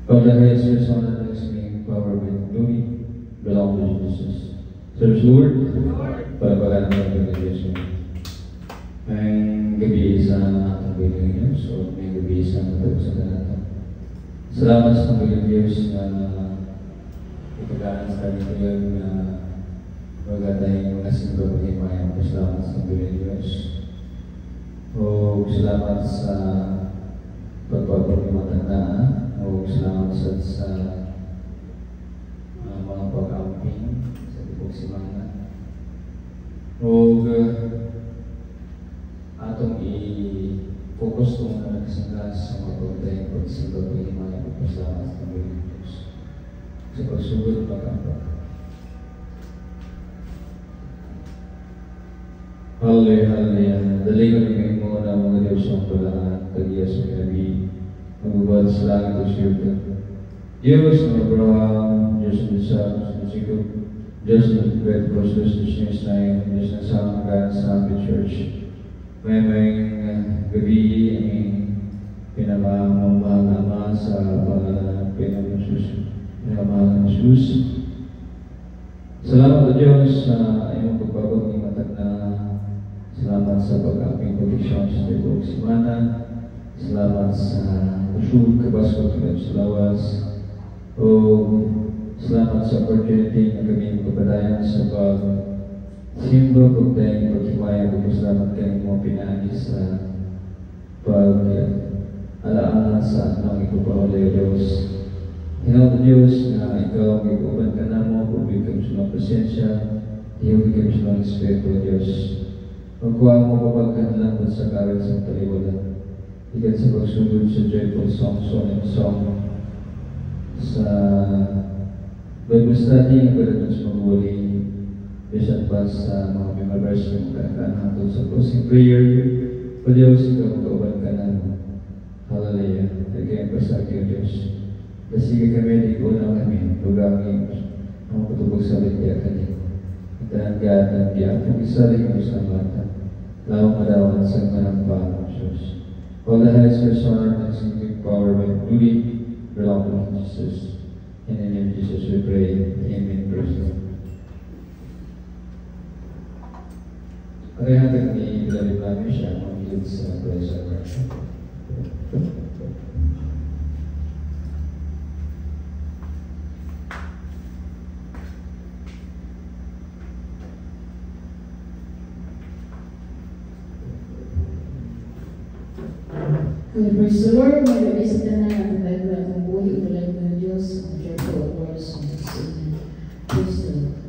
From the highest persona next me, power with glory, belong to Jesus. Serves Lord, palapalan ng Diyos. Ngayong gabi sa atong Panginoon Diyos, o ngayong gabi sa matag sa natin. Salamat sa Panginoon Diyos na ipagkaan sa ating kayo na magatay mga simba pag-imayan. Salamat sa Panginoon Diyos. O salamat sa pagpapagmatandaan. O salamat sa mga pag-amping sa tipong simana. O atong i-focus kung nagkasagas sa mga pagdating pagsimba pag-imayan. Salamat sa Panginoon Diyos. Sa pagsugod pag-amping. Hallelujah, hallelujah. Daligan ni mo na mga Diyos ang palangan kagaya sa gabi. Magubad sa langit o siyempre. Diyos ng Abraham, Diyos ng Isaac, Diyos ng Jacob, Diyos ng Petros, Diyos ng Sinistay, Diyos ng Samagan sa aming church. May gabi ang pinakamamahal na Ama sa pangalan ng pinakamahal ng Jesus. Salamat o Diyos sa iyong pagbabago ng matag na. Salamat sa pag-aming proteksyon sa itong simana. Salamat sa usog, kabaskot, sa lawas. O salamat sa opportunity na kami magpapadayan sa pag-simba, pagdating, pag-himaya. Salamat kayo mo pinagi sa pag-alaala sa anong ipapahuli o Diyos. Hinaw Diyos na ikaw ang ikuban ka na mo, pubig kami sa mga presensya, hiyog kami sa mga Espiritu o Diyos. Magkuha mo papagkanalan sa kawit sa taliwalan. Ikat sa pagsugod sa joyful song, sa Bible study ang pagdating sa maghuli, bisan pa sa mga members ng kakanahan sa closing prayer. O Diyos, ikaw magkauban ka na. Hallelujah. Nagkayang pasagi o Diyos. Dasige kami, di ko na kami, lugangin, ang patubog sa litya kanina. Tananggan di ating isaling mo sa mata. Lawang madawan sa manampang Diyos. All the highest persona and singing power by glory belong to Jesus. In the name of Jesus we pray. Amen. Praise God. Kaya hanggang ni Ilalim namin siya mag-lead sa praise and worship. Praise the Lord, may nabisa ka na ang Bible at ang buhay ulit ng Diyos, ang joyful words of His Amen. Praise the Lord.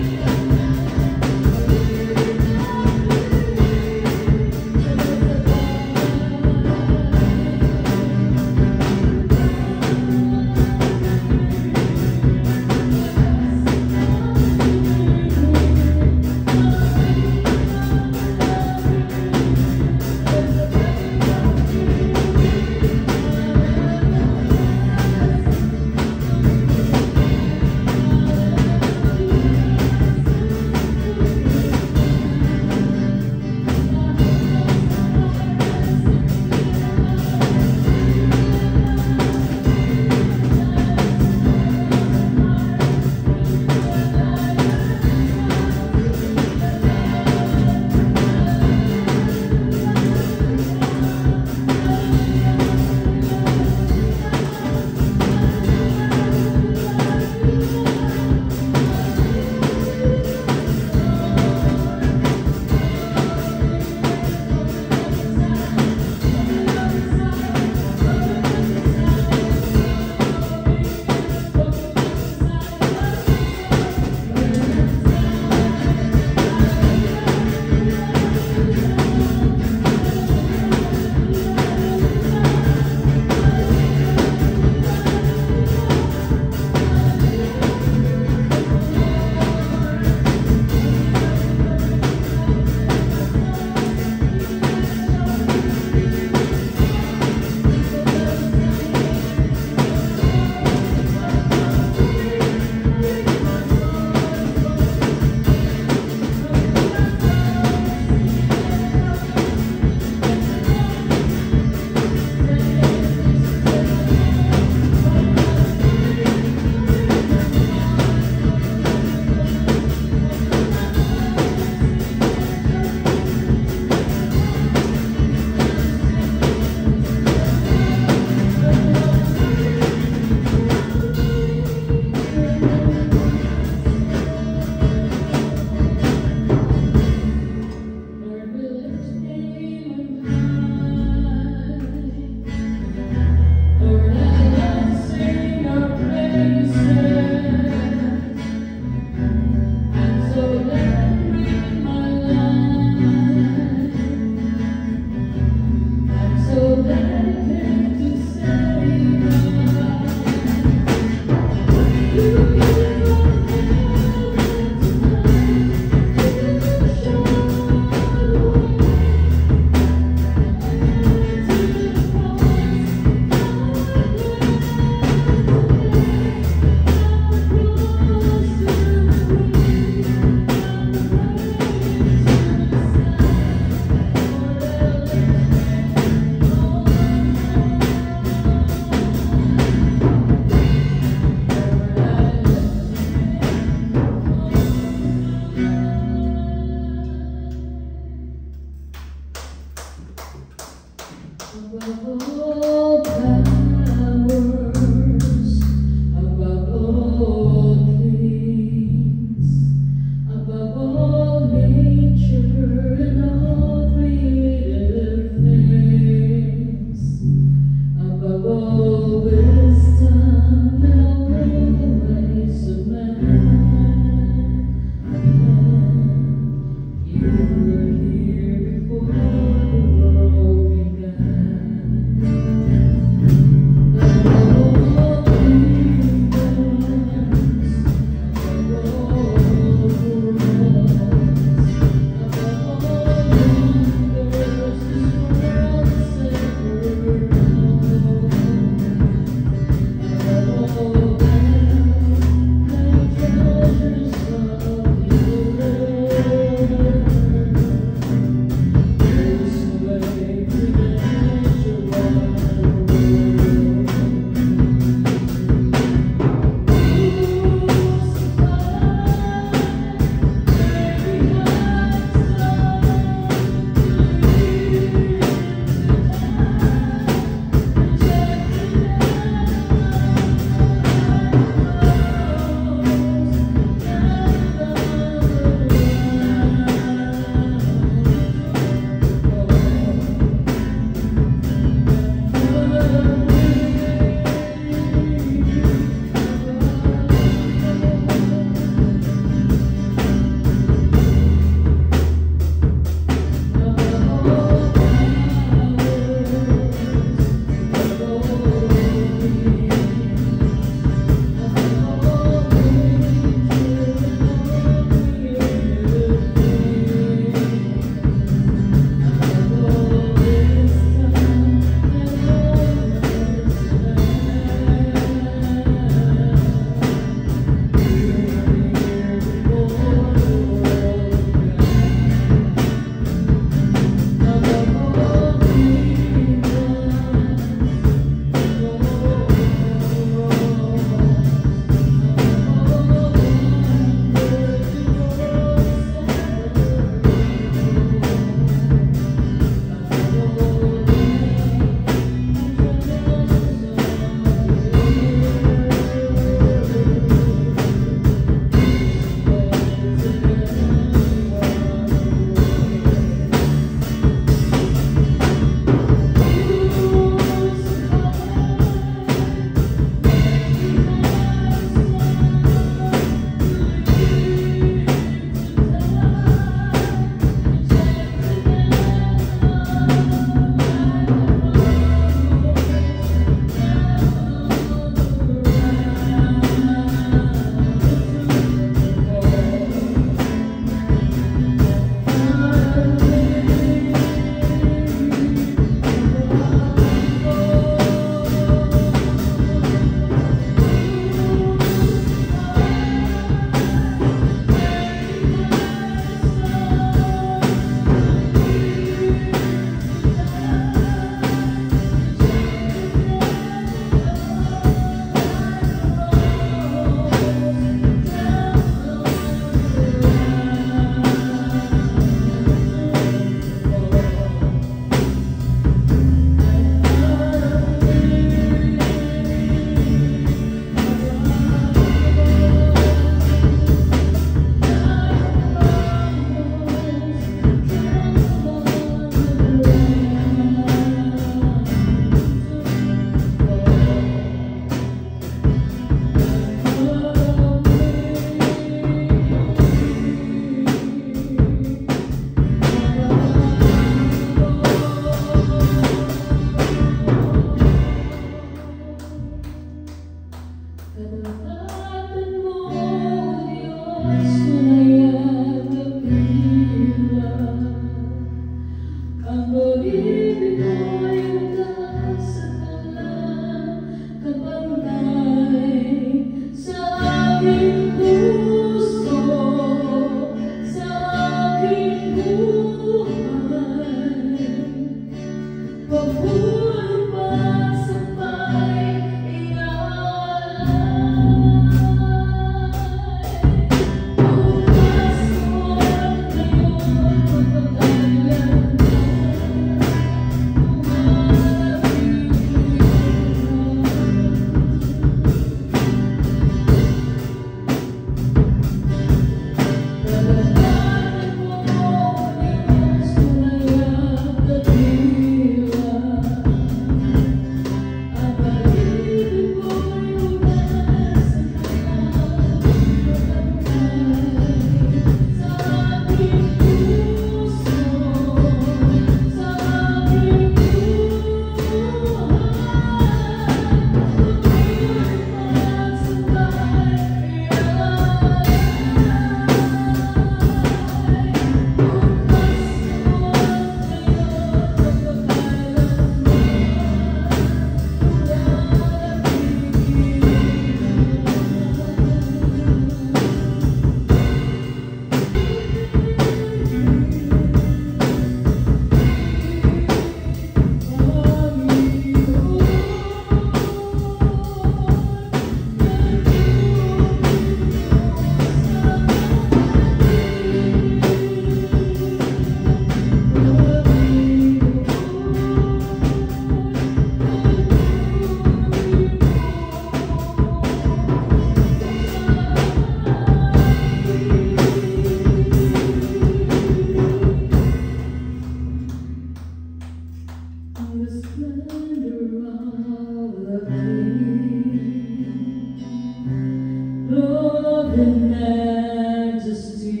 Lord and majesty,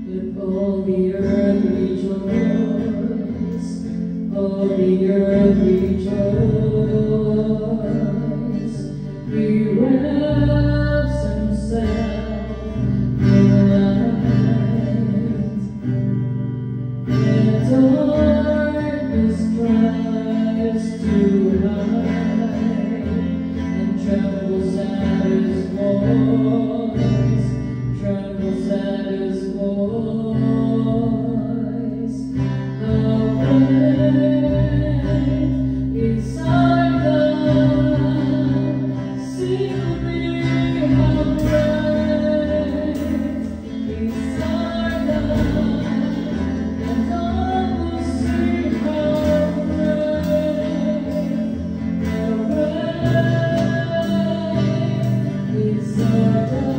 let all the earth rejoice, all the earth rejoice. He wraps himself in light, let darkness tries to hide, and trembles at his voice, trembles at his voice. How great is our God, sing with me, how great is our God, and all will see how great is our God.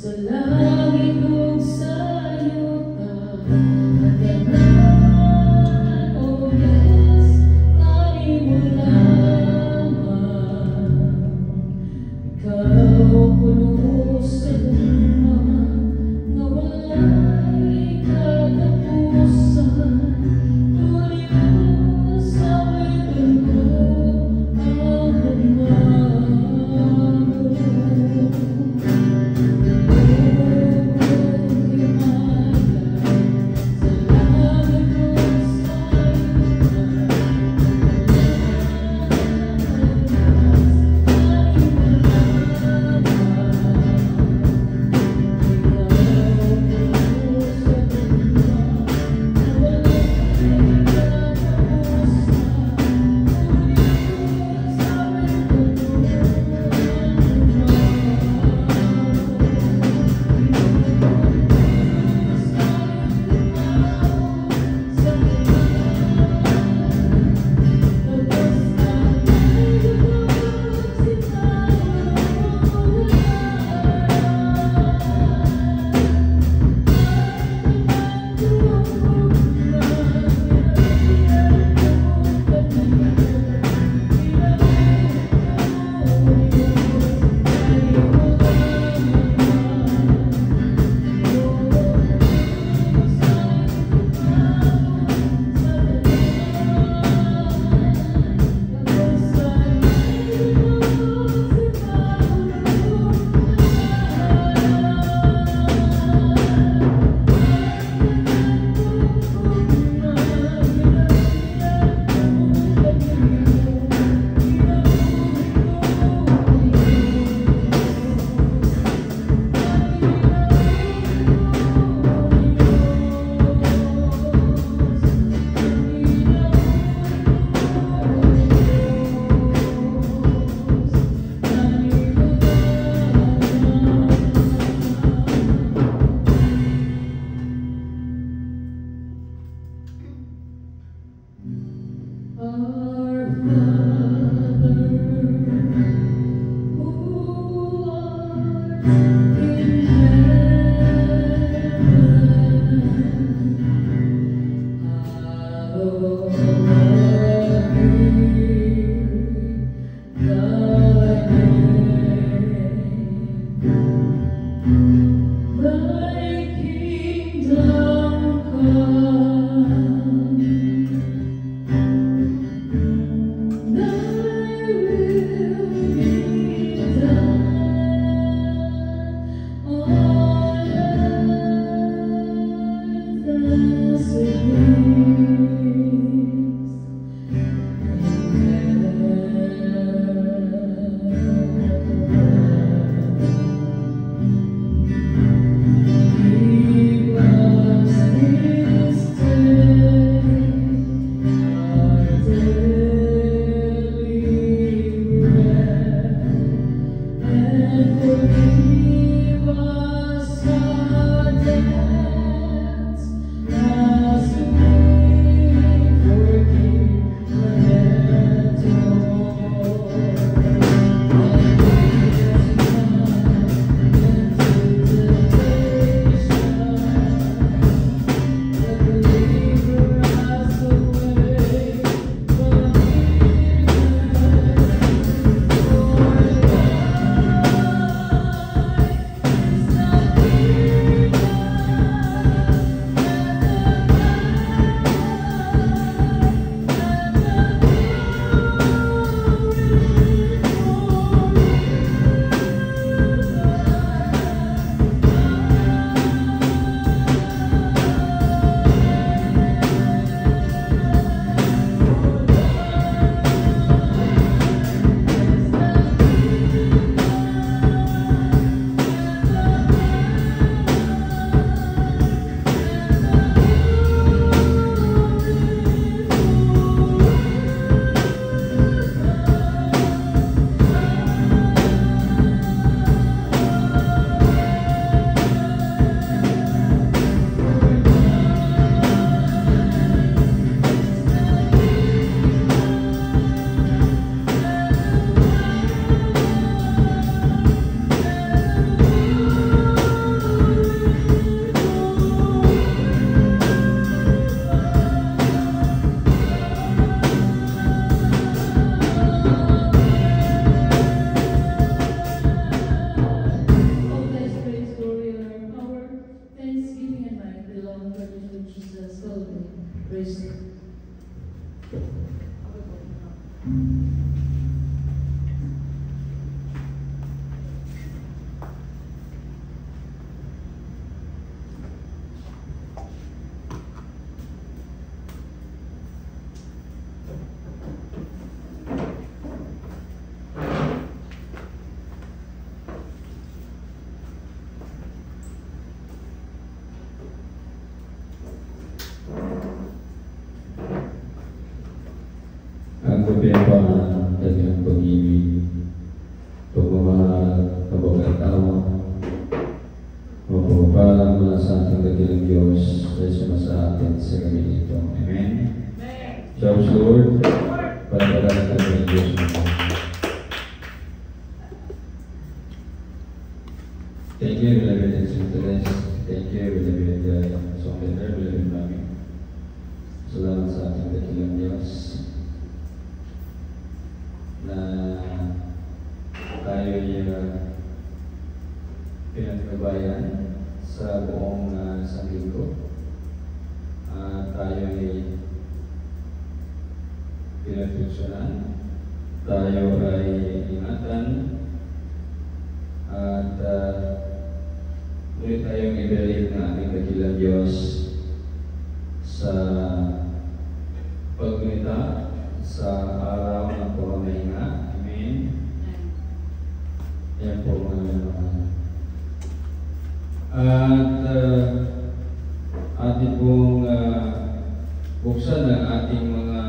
Sa langit ug sa yuta, nagdanan o Diyos, tani mo lamang. Ikaw puno sa luma, na wala'y katapusan. Tuloy mo sa wetang ko, ang pagmamahal. magpapaya pa ang kanyang pag-ibig, pagmamahal, kapag-atawa, mapapala mula sa ating dakilang Diyos ay sumasa atin sa gabi ito. Amen? Shout Lord, para ng dakilang Diyos naman. Thank you, beloved Sister. Thank you, beloved songwriter, beloved Mami. Salamat sa ating dakilang Diyos na tayo'y pinagkabayan sa buong sangginggo. Tayo'y pinagtuksyonan, tayo ay ingatan, at ulit tayong ibalik ng ating dakilang Diyos sa paggunita sa araw ng pamamahinga. Amen. Yan po mga naman. At ating pong buksan ang ating mga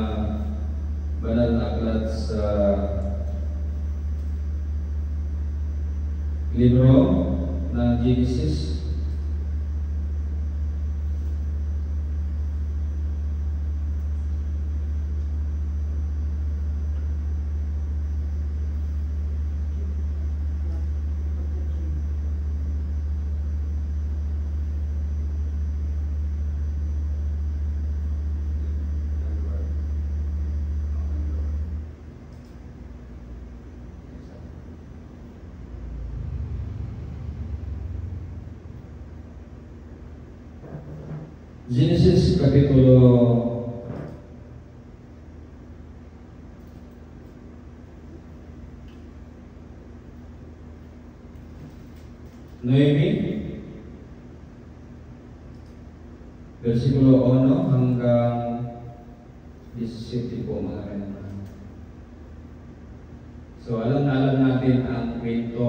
banal na aklat sa libro ng Genesis. Genesis Kapitulo 9, versikulo 1 hanggang 17 po mga kaibigan. So alam natin ang kwento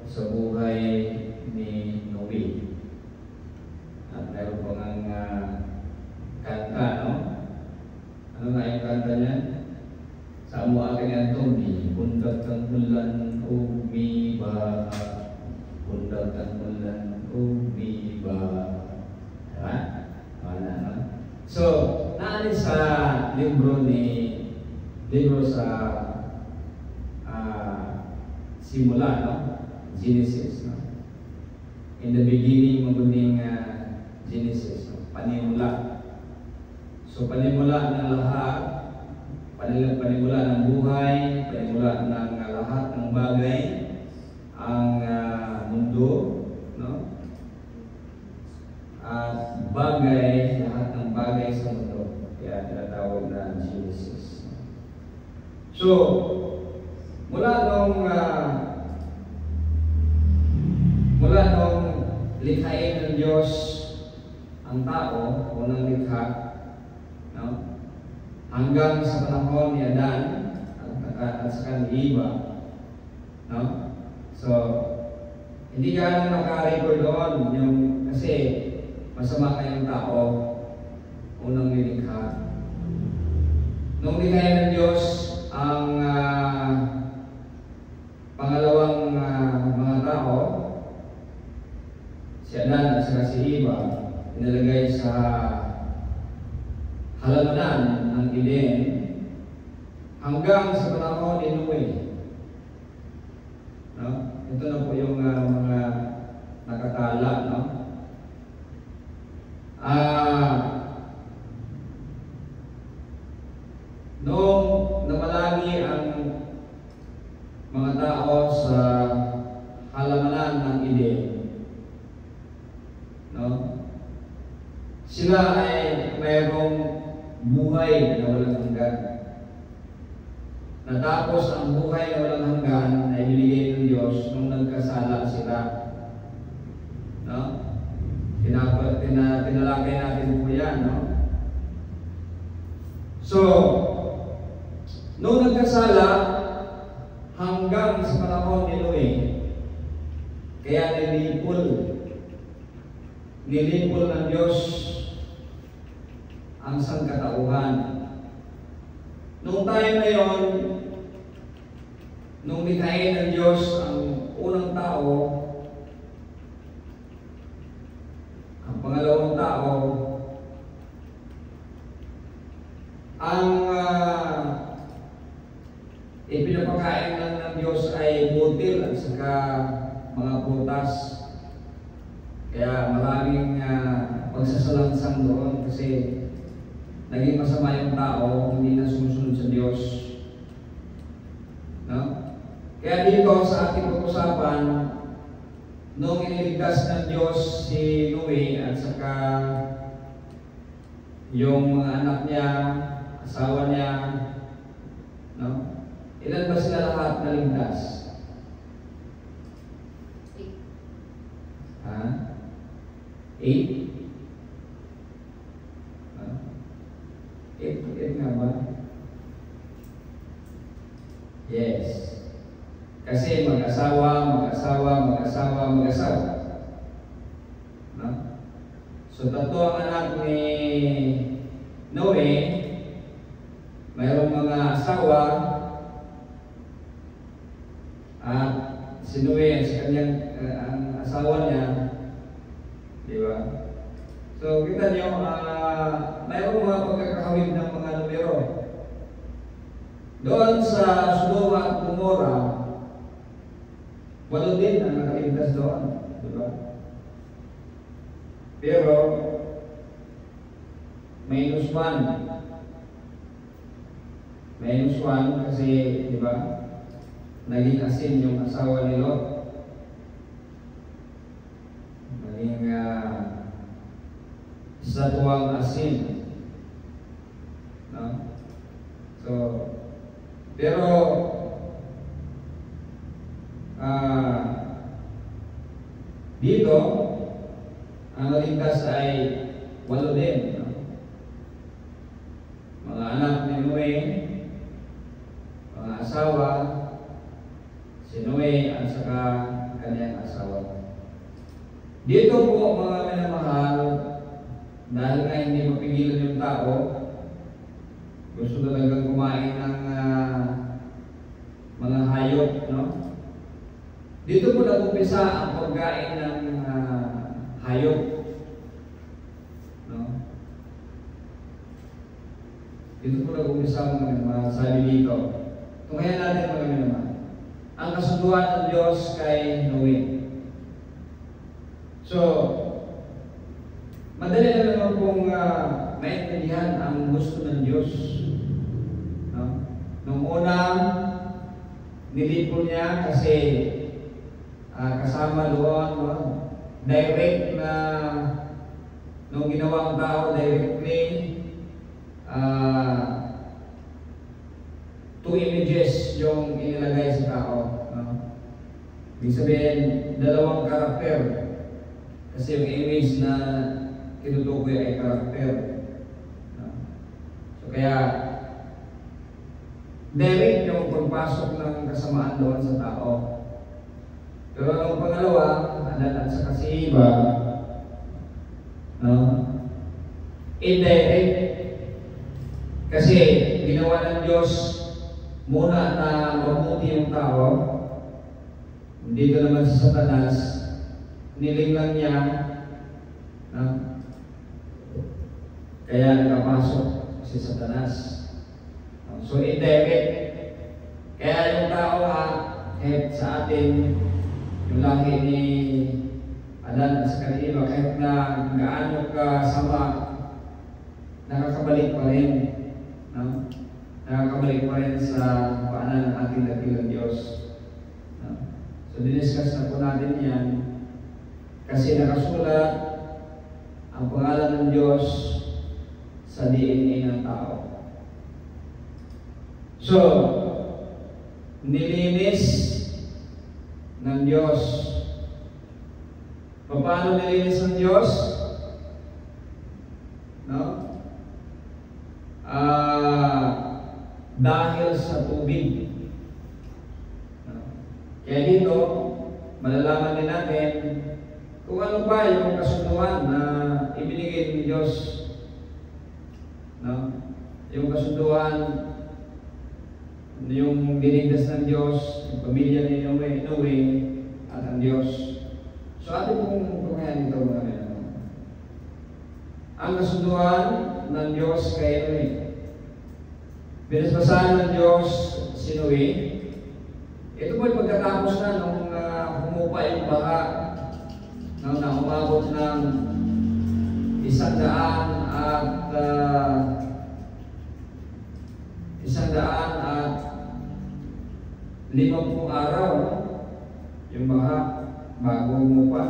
sa buhay ni Noe. At meron po ng kanta, no? Ano nga yung kanta niya? Sa mo aking Anthony, pundat kang mulan, umiba. Pundat kang mulan, umiba. Diba? Wala, no? So, naanin sa libro sa simula, no? Genesis, no? In the beginning, maguning Genesis, no? Panimula. So, panimula ng lahat, panimula ng buhay, panimula ng lahat ng bagay, ang mundo, no? At bagay, lahat ng bagay sa mundo. Kaya tinatawag na Genesis. So, mula nung likhain ng Diyos ang tao, unang likha, no? Hanggang sa panahon ni Adan at saka ni Eva, no? So, hindi ka maka-record doon yung, kasi masama kayong tao, unang nilikha. Nung likhain ng Diyos ang pangalawang mga tao, si Adan at saka si Eva, inilagay sa halamanan ng Eden hanggang sa panahon ni Noe. No? Ito na po yung mga nakatala, no? Noong namalagi ang mga tao sa halamanan ng Eden, no? Sila ay mayroong buhay na walang hanggan. Natapos ang buhay na walang hanggan ay binigay ng Diyos nung nagkasala sila. No? Tinalakay natin po yan, no? So, nung nagkasala, hanggang sa panahon ni Noe, kaya nilipol ng Diyos ang sangkatauhan. Noong time na yon, nung likhain ng Diyos ang unang tao, ang pangalawang tao, ang ipinapakain lang ng Diyos ay butil at saka mga prutas. Kaya maraming pagsasalangsang doon kasi naging masama yung tao, hindi na sumusunod sa Diyos. No? Kaya dito sa ating pag-usapan, nung iniligtas ng Diyos si Noe at saka yung mga anak niya, asawa niya, no? Ilan ba sila lahat naligtas? 8? 8 nga ba? Yes. Kasi mag-asawa. No? So, tatlo ang anak ni Noe, mayroong mga asawa, at si Noe at sa kanyang ang asawa niya, di ba? So, kita niyo, mayroong mga pagkakahawig ng mga numero. Doon sa Sodoma at Gomora, 8 din ang nakaligtas doon, di ba? Pero, -1 kasi, di ba, naging asin yung asawa ni Lot. Naging satuang asin. No? So, pero dito, ang naligtas ay 8 din. No? Mga anak ni Noe, mga asawa, si Noe at saka kanyang asawa. Dito po mga minamahal, dahil nga hindi mapigilan yung tao, gusto talagang kumain ng mga hayop, no? Dito po nag-umpisa ang pagkain ng hayop, no? Dito po nag-umpisa mga sabi dito. Tungayan natin mga naman. Ang kasunduan ng Diyos kay Noe. So, madali na naman pong maintindihan ang gusto ng Diyos. No? Nung una, nilipon niya kasi kasama doon, no? Direct na nung ginawang tao, directly 2 images yung inilagay sa tao. No? Ibig sabihin, 2 karakter. Kasi yung image na tinutukoy ay karakter. No? So kaya, direct yung pagpasok ng kasamaan doon sa tao. Pero ang pangalawa, Adan at saka si Eva, no? Indirect. Kasi ginawa ng Diyos muna na mabuti yung tao. Dito naman si Satanas, nilinglang niya, no? Kaya nakapasok si Satanas. So indirect. Kaya yung tao kahit sa atin, yung lahi ni Adan at saka ni Eva, kahit na gaano ka sama, nakakabalik pa rin, no? Nakakabalik pa rin sa paanan ng ating dakilang Diyos. No? So diniscuss na po natin yan kasi nakasulat ang pangalan ng Diyos sa DNA ng tao. So, nilinis ng Diyos. Paano nilinis ng Diyos? No? Dahil sa tubig. No? Kaya dito, malalaman din natin kung ano ba yung kasunduan na ibinigay ng Diyos. No? Yung kasunduan yung binigdas ng Diyos, yung pamilya ni Noe, at ang Diyos. So atin pong tungayan ito mga kailangan. Ang kasunduan ng Diyos kay Noe. Binasbasahan ng Diyos si Noe. Ito po'y pagkatapos na nung humupa yung baha, nung umabot ng 150 araw yung baha bago humupa.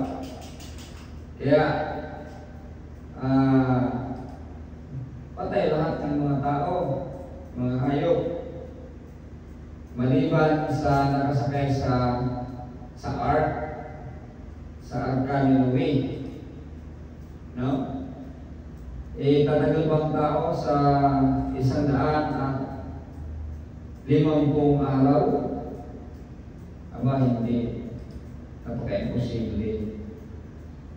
Kaya patay lahat ng mga tao, mga hayop, maliban sa nakasakay sa ark, sa arka ni Noe. No? Tatagal bang tao sa 150 araw? Aba, hindi. Napaka-imposible.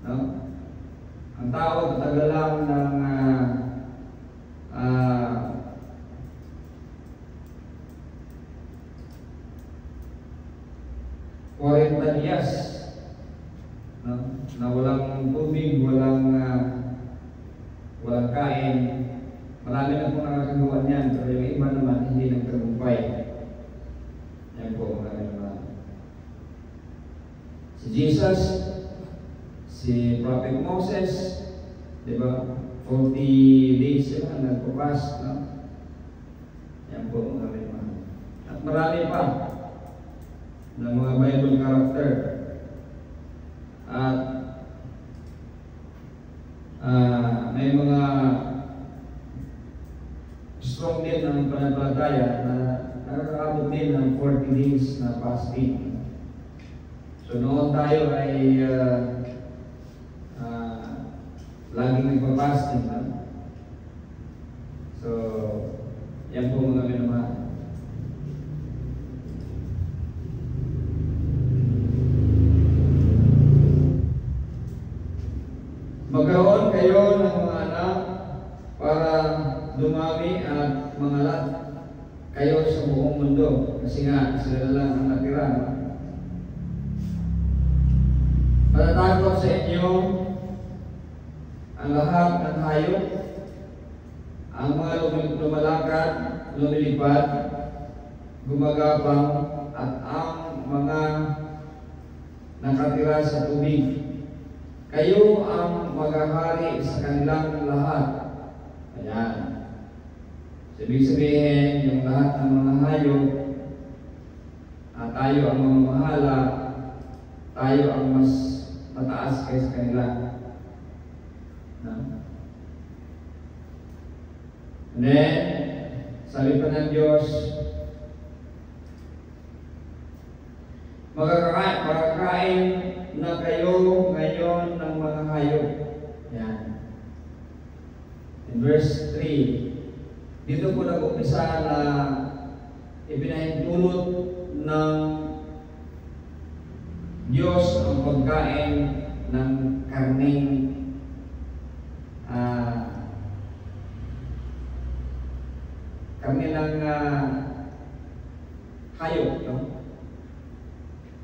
No? Ang tao tatagal lang ng 40 years, no? Na walang tubig, walang kain. Marami na po nakakagawa niyan, pero yung iba naman hindi nagtagumpay. Yan po mga naman. Si Jesus, si Prophet Moses, di ba? 40 days sila nagpapas, no? Yan po mga naman. At marami pa ng mga Bible character. At may mga strong din ng pananampalataya na nakakaabot din ng 40 days na fasting. So noon tayo ay laging nagpa-fasting. So yan po mga minamahal. Magkaroon kayo ng mga anak para dumami at mangalat kayo sa buong mundo. Kasi nga, sila lang ang natira. Patatakot sa inyo ang lahat ng hayop, ang mga lumalakad, lumilipad, gumagapang, at ang mga nakatira sa tubig. Kayo ang maghahari sa kanilang lahat. Ayan. Ibig sabihin, yung lahat ng mga hayop, tayo ang mamamahala, tayo ang mas mataas kaysa kanila. No? And then, sabi pa ng Diyos, makakain na kayo ngayon ng mga hayop. Yan. In verse 3, dito po nag-umpisa na ipinahintulot ng Diyos ang pagkain ng karning ng hayop, no?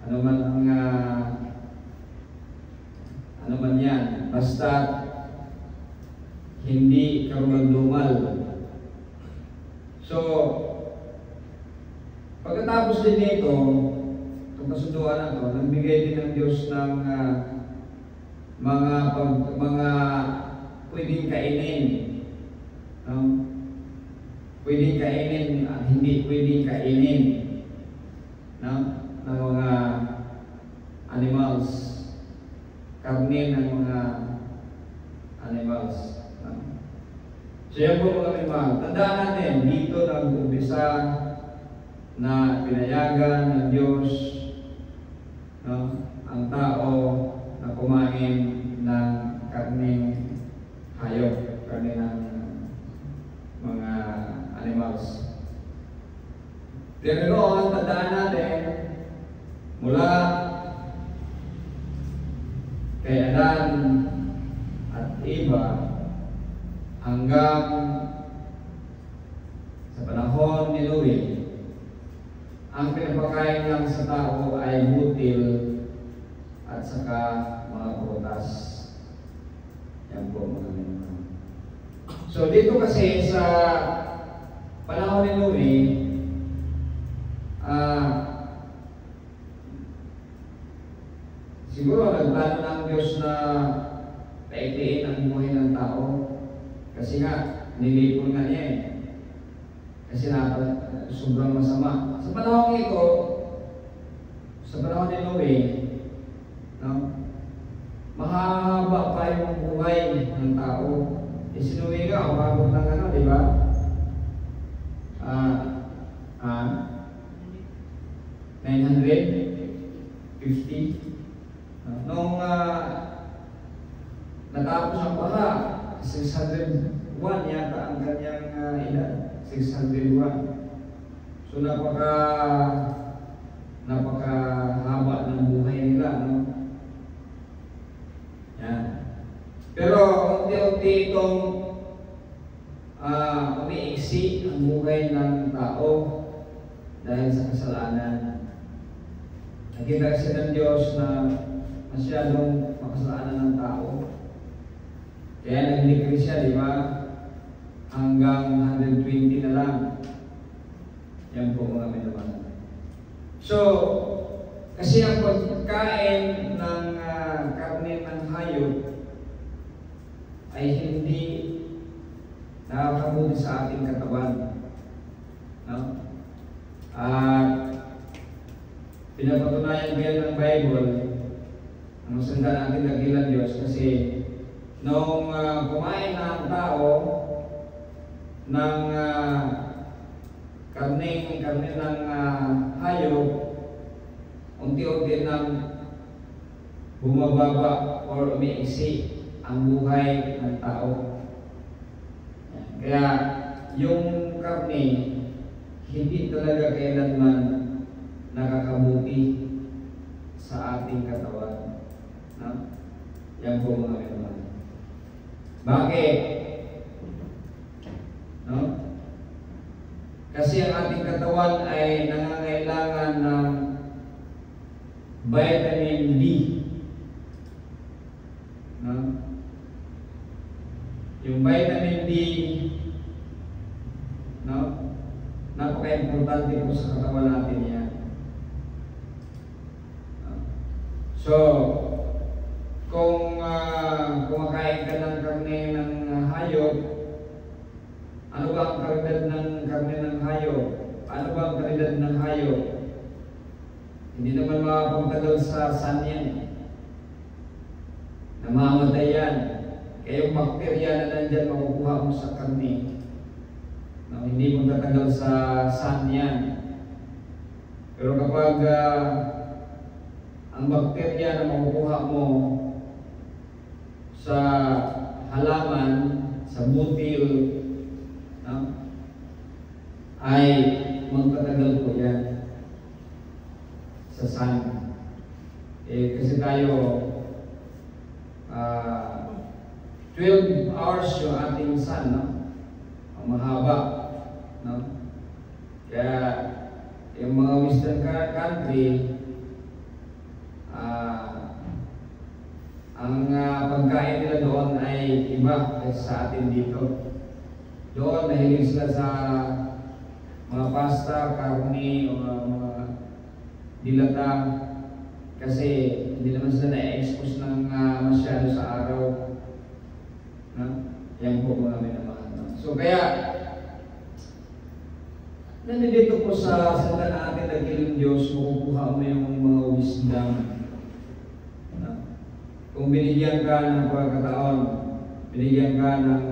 Ano man yan, basta hindi karumal-dumal. So, pagkatapos din nito, itong kasunduan na ito, nagbigay din ng Diyos ng mga pwedeng kainin. No? Pwedeng kainin at hindi pwedeng kainin. No? Ng mga animals, karne ng mga animals. No? So yan po mga animal. Tandaan natin, dito nag-umpisa na pinayagan ng Diyos, no, ang tao na kumain ng karneng hayop, karne ng mga animals. Pero noon, tandaan natin, mula kay Adan at Eva hanggang sa panahon ni Noe, ang pinapakain lang sa tao ay butil at saka mga prutas. Yan po mga minamahal. So dito kasi sa panahon ni Noe, siguro nagplano ng Diyos na paikliin ang buhay ng tao. Kasi nga, nilipon nga niya eh. Kasi sobrang masama. Sa panahon ito, sa panahon ni Noe, no, mahaba pa yung buhay ng tao. Eh si Noe nga, umabot ng ano, di ba? 950. Nung natapos ang baha, 601 yata ang kanyang edad. 601. So napakahaba ng buhay nila, no? Yan. Pero unti-unti itong umiiksi ang buhay ng tao dahil sa kasalanan. Nakita kasi ng Diyos na masyadong makasalanan ng tao. Kaya nag-decrease siya, di ba? Hanggang 120 na lang. Yan po mga minamahal. So, kasi ang pagkain ng karne ng hayop ay hindi nakakabuti sa ating katawan. No? At pinapatunayan ko yan ng Bible, ang masanda natin dakilan Diyos, kasi nung kumain na ang tao ng karne ng hayop, unti-unti nang bumababa or umiiksi ang buhay ng tao. Kaya yung karne hindi talaga kailanman nakakabuti sa ating katawan. No? Yan po mga minamahal. Bakit? No? Kasi ang ating katawan ay nangangailangan ng vitamin D. No? Yung vitamin D, no? Napaka-importante po sa katawan natin yan. So, kung kumakain ka ng karne ng hayop, ano ba ang kalidad ng karne ng hayop? Ano ba ang kalidad ng hayop? Hindi naman makapagtagal sa sun yan. Namamatay yan. Kaya yung bakterya na nandyan makukuha mo sa karne, no, hindi mo tatagal sa sun yan. Pero kapag ang bakterya na makukuha mo sa halaman, sa butil, no, ay magtatagal po yan sa sun. Kasi tayo 12 hours yung ating sun, no? Ang mahaba, no? Kaya yung mga western country, ang pagkain nila doon ay iba kaysa sa atin dito. Doon nahilig sila sa mga pasta, karne, o mga dilata, kasi hindi naman sila na-expose ng masyado sa araw. No? Yan po mga minamahal. No? So kaya, nandito po sa salita natin dakilang Diyos, makukuha mo yung mga wisdom. No? Kung binigyan ka ng pagkataon, binigyan ka ng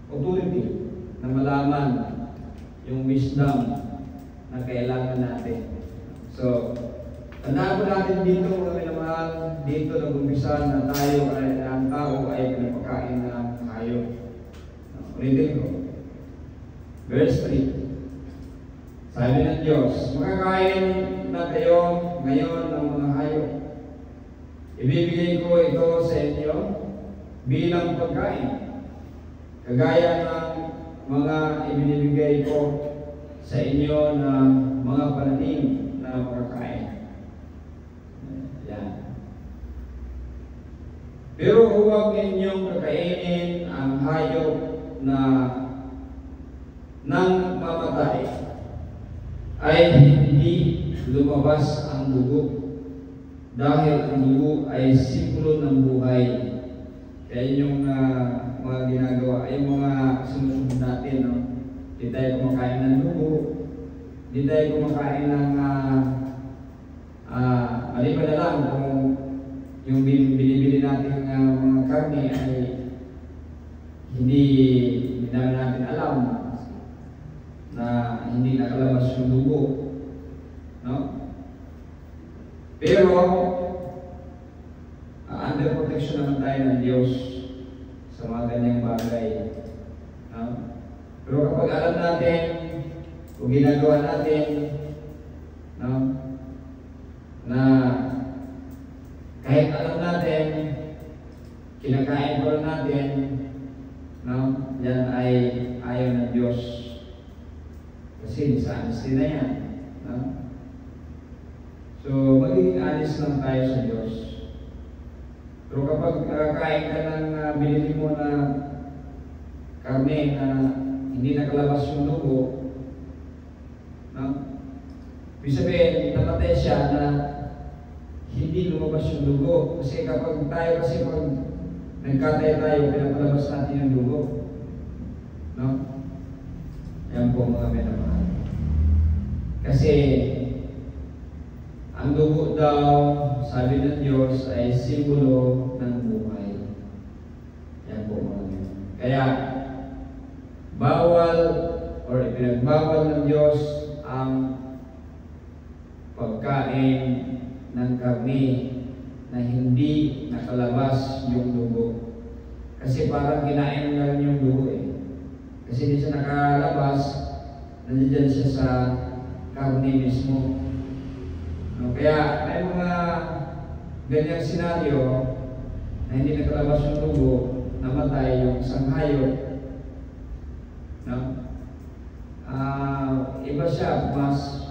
authority na malaman yung wisdom na kailangan natin. So, tandaan po natin dito mga minamahal, dito nag-umpisa na tayo ay, ang tao ay pinapakain ng hayop. Ulitin ko. Verse 3. Sabi ng Diyos, makakain na kayo ngayon ng mga hayop. Ibibigay ko ito sa inyo bilang pagkain, kagaya ng mga ibinibigay ko sa inyo na mga pananim na makakain. Yan. Pero huwag ninyong kakainin ang hayop na nang mamatay ay hindi lumabas ang dugo, dahil ang dugo ay simbolo ng buhay. Kaya yung mga ginagawa, ay mga sumusunod natin, no? Di tayo kumakain ng dugo, di tayo kumakain ng maliban na lang kung yung binibili natin mga karne ay hindi naman natin alam na hindi nakalabas yung dugo, no? Pero under protection naman tayo ng Diyos sa mga ganyang bagay, no? Pero kapag alam natin o ginagawa natin, no, na kahit alam natin, kinakain pa rin natin, no, yan ay ayaw ng Diyos. Kasi sa honesty na yan, no? So, magiging honest lang tayo sa Diyos. Pero kapag kain ka ng binili mo na karne na hindi nakalabas yung dugo, no? Ibig sabihin, namatay siya na hindi lumabas yung dugo. Kasi kapag pag nagkatay tayo, pinapalabas natin yung dugo, no? Yan po mga minamahal. Kasi ang dugo daw, sabi ng Diyos, ay simbolo ng buhay. Yan po mga minamahal. Kaya bawal or ipinagbawal ng Diyos ang pagkain ng karne na hindi nakalabas yung dugo. Kasi parang kinain na lang yung dugo eh. Kasi hindi siya nakalabas, nandiyan siya sa karne mismo. No, kaya may mga ganyang senaryo na hindi nakalabas yung dugo, namatay yung isang hayop. No? Iba siya, mas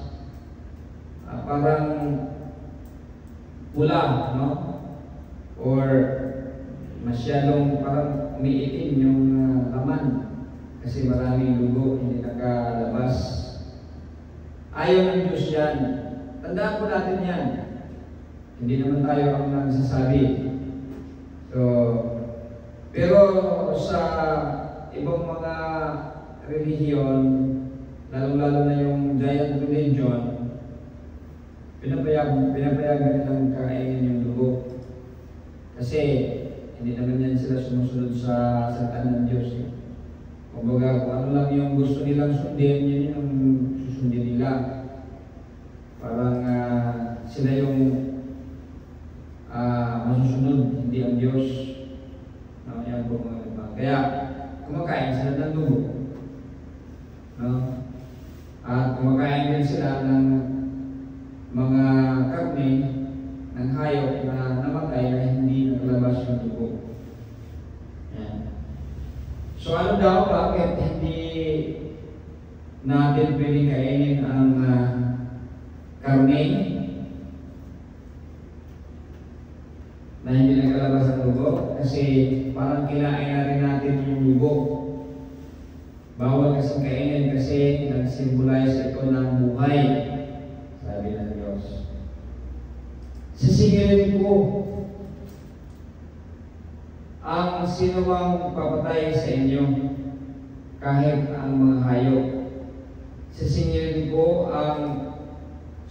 parang pula, no? Or masyadong parang umiitim yung laman. Kasi maraming dugo, hindi nakalabas. Ayaw ng Diyos yan. Tandaan po natin yan. Hindi naman tayo ang nagsasabi. So, pero sa ibang mga relihiyon, lalong-lalo na yung giant religion, pinapayagan nilang kainin yung dugo. Kasi hindi naman yan sila sumusunod sa salita ng Diyos. Kumbaga, kung ano lang yung gusto nilang sundin, yun yung susundin nila. Parang sila yung masusunod, hindi ang Diyos. No, yan po mga iba. Kaya, kumakain sila ng dugo. No? At kumakain din sila ng mga karne ng hayop na namatay na hindi nakalabas yung dugo. Yan. So ano daw, bakit hindi natin pwedeng kainin ang karne na hindi nakalabas ang dugo? Kasi parang kinain na rin natin yung dugo. Bawal kasi kainin kasi nag-symbolize ito ng buhay, sabi ng Diyos. Sisingilin ko ang sinumang papatay sa inyo, kahit ang mga hayop. Sisingilin ko ang